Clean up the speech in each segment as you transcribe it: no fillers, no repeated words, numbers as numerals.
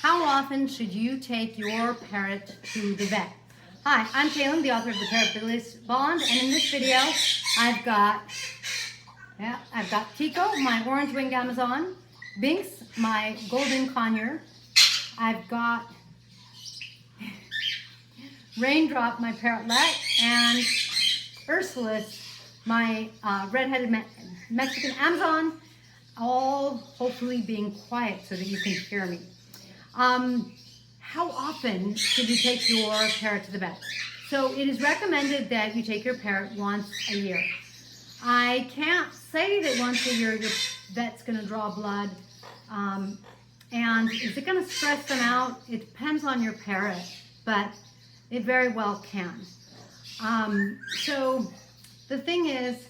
How often should you take your parrot to the vet? Hi, I'm Kaylin, the author of the Parrot Bliss Bond, and in this video, I've got Tico, my orange-winged Amazon, Binks, my golden conure. I've got Raindrop, my parrotlet, and Ursulus, my red-headed Mexican Amazon, all hopefully being quiet so that you can hear me. How often should you take your parrot to the vet? So it is recommended that you take your parrot once a year. I can't say that once a year your vet's going to draw blood. And is it going to stress them out? It depends on your parrot, but it very well can. So the thing is,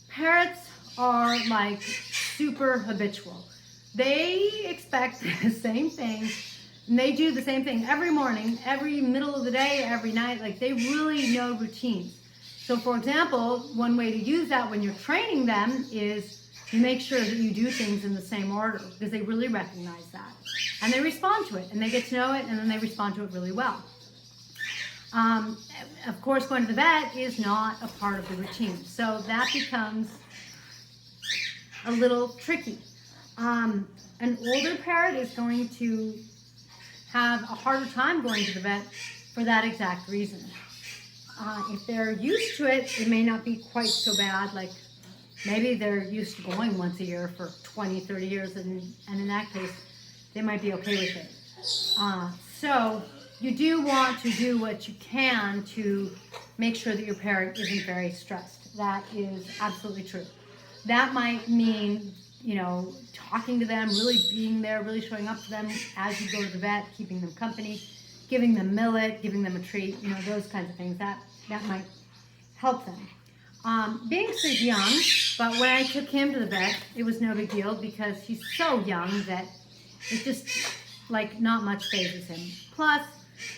parrots are like super habitual. They expect the same thing, and they do the same thing every morning, every middle of the day, every night. Like, they really know routines. So for example, one way to use that when you're training them is you make sure that you do things in the same order, because they really recognize that. And they respond to it, and they get to know it, and then they respond to it really well. Of course, going to the vet is not a part of the routine, so that becomes a little tricky. An older parrot is going to have a harder time going to the vet for that exact reason. If they're used to it, it may not be quite so bad. Like, maybe they're used to going once a year for 20, 30 years, and in that case, they might be okay with it. So you do want to do what you can to make sure that your parrot isn't very stressed. That is absolutely true. That might mean, you know, talking to them, really being there, really showing up to them as you go to the vet, keeping them company, giving them millet, giving them a treat, you know, those kinds of things. That might help them. Binks is young, but when I took him to the vet, it was no big deal because he's so young that it just, like, not much phases him. Plus,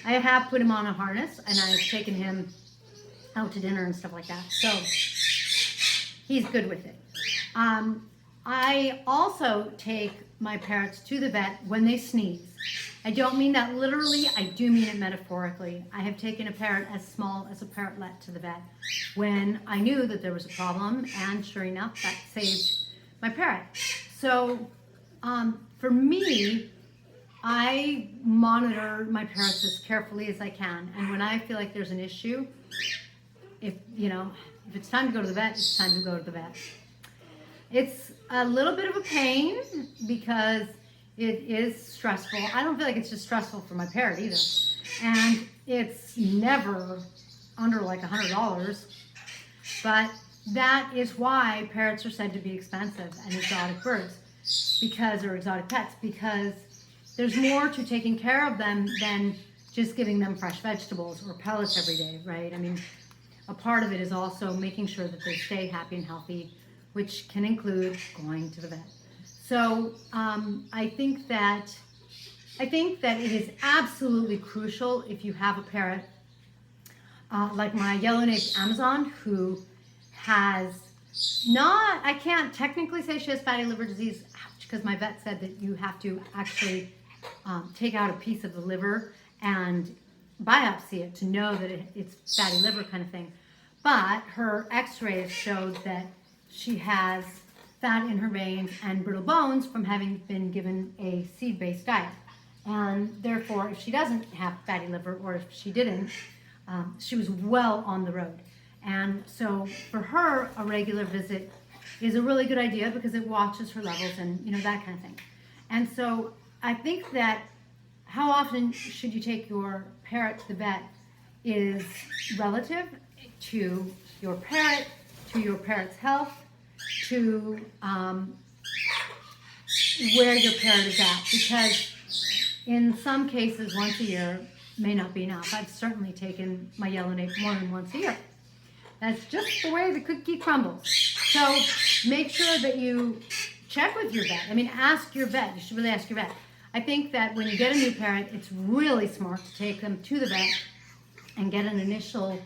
I have put him on a harness, and I've taken him out to dinner and stuff like that. So he's good with it. I also take my parrots to the vet when they sneeze. I don't mean that literally, I do mean it metaphorically. I have taken a parrot as small as a parrotlet to the vet when I knew that there was a problem, and sure enough, that saved my parrot. So for me, I monitor my parrots as carefully as I can, and when I feel like there's an issue, if it's time to go to the vet, it's time to go to the vet. It's a little bit of a pain because it is stressful. I don't feel like it's just stressful for my parrot either. And it's never under like $100. But that is why parrots are said to be expensive, and exotic birds, or exotic pets, because there's more to taking care of them than just giving them fresh vegetables or pellets every day, right? I mean, a part of it is also making sure that they stay happy and healthy, which can include going to the vet. So I think that it is absolutely crucial if you have a parrot like my yellow-naped Amazon, who has I can't technically say she has fatty liver disease, because my vet said that you have to actually take out a piece of the liver and biopsy it to know that it's fatty liver kind of thing. But her x-rays showed that she has fat in her veins and brittle bones from having been given a seed-based diet. And therefore, if she doesn't have fatty liver, or if she didn't, she was well on the road. And so for her, a regular visit is a really good idea because it watches her levels and, you know, that kind of thing. And so I think that how often should you take your parrot to the vet is relative to your parrot, to your parrot's health, to where your parrot is at, because in some cases once a year may not be enough. I've certainly taken my yellow-nape more than once a year. That's just the way the cookie crumbles. So make sure that you check with your vet. I mean, ask your vet. You should really ask your vet. I think that when you get a new parrot, it's really smart to take them to the vet and get an initial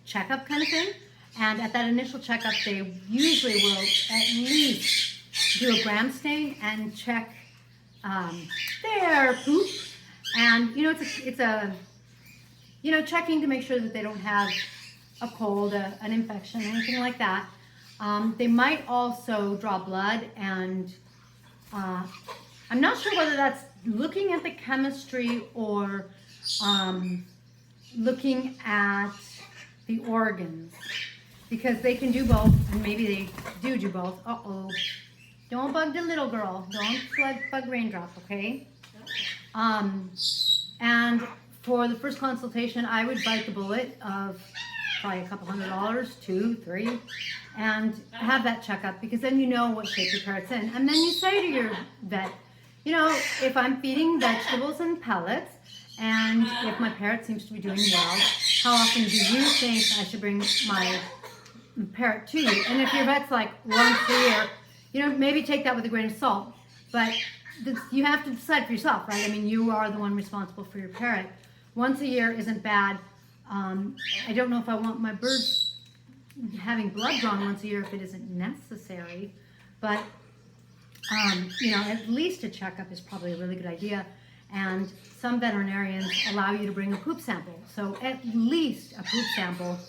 checkup kind of thing. And at that initial checkup, they usually will at least do a gram stain and check their poop. And, you know, it's a, you know, checking to make sure that they don't have a cold, an infection, anything like that. They might also draw blood, and I'm not sure whether that's looking at the chemistry or looking at the organs, because they can do both, and maybe they do both. Uh-oh. Don't bug the little girl. Don't bug Raindrop, okay? And for the first consultation, I would bite the bullet of probably a couple $100, $2, $3, and have that checkup, because then you know what shape your parrot's in. And then you say to your vet, you know, if I'm feeding vegetables and pellets, and if my parrot seems to be doing well, how often do you think I should bring my parrot to you? And if your vet's like once a year, you know, maybe take that with a grain of salt. But you have to decide for yourself, right? I mean, you are the one responsible for your parrot. Once a year isn't bad. I don't know if I want my birds having blood drawn once a year if it isn't necessary, but you know, at least a checkup is probably a really good idea. And some veterinarians allow you to bring a poop sample. So at least a poop sample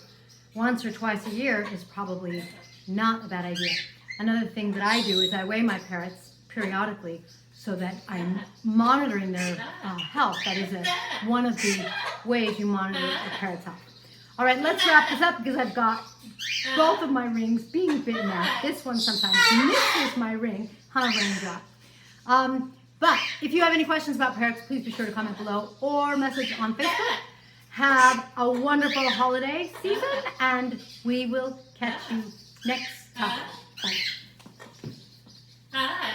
once or twice a year is probably not a bad idea. Another thing that I do is I weigh my parrots periodically so that I'm monitoring their health. That is one of the ways you monitor a parrot's health. All right, let's wrap this up, because I've got both of my rings being bitten out. This one sometimes misses my ring, Raindrop. But if you have any questions about parrots, please be sure to comment below or message on Facebook. Have a wonderful holiday season, and we will catch you next time. Bye.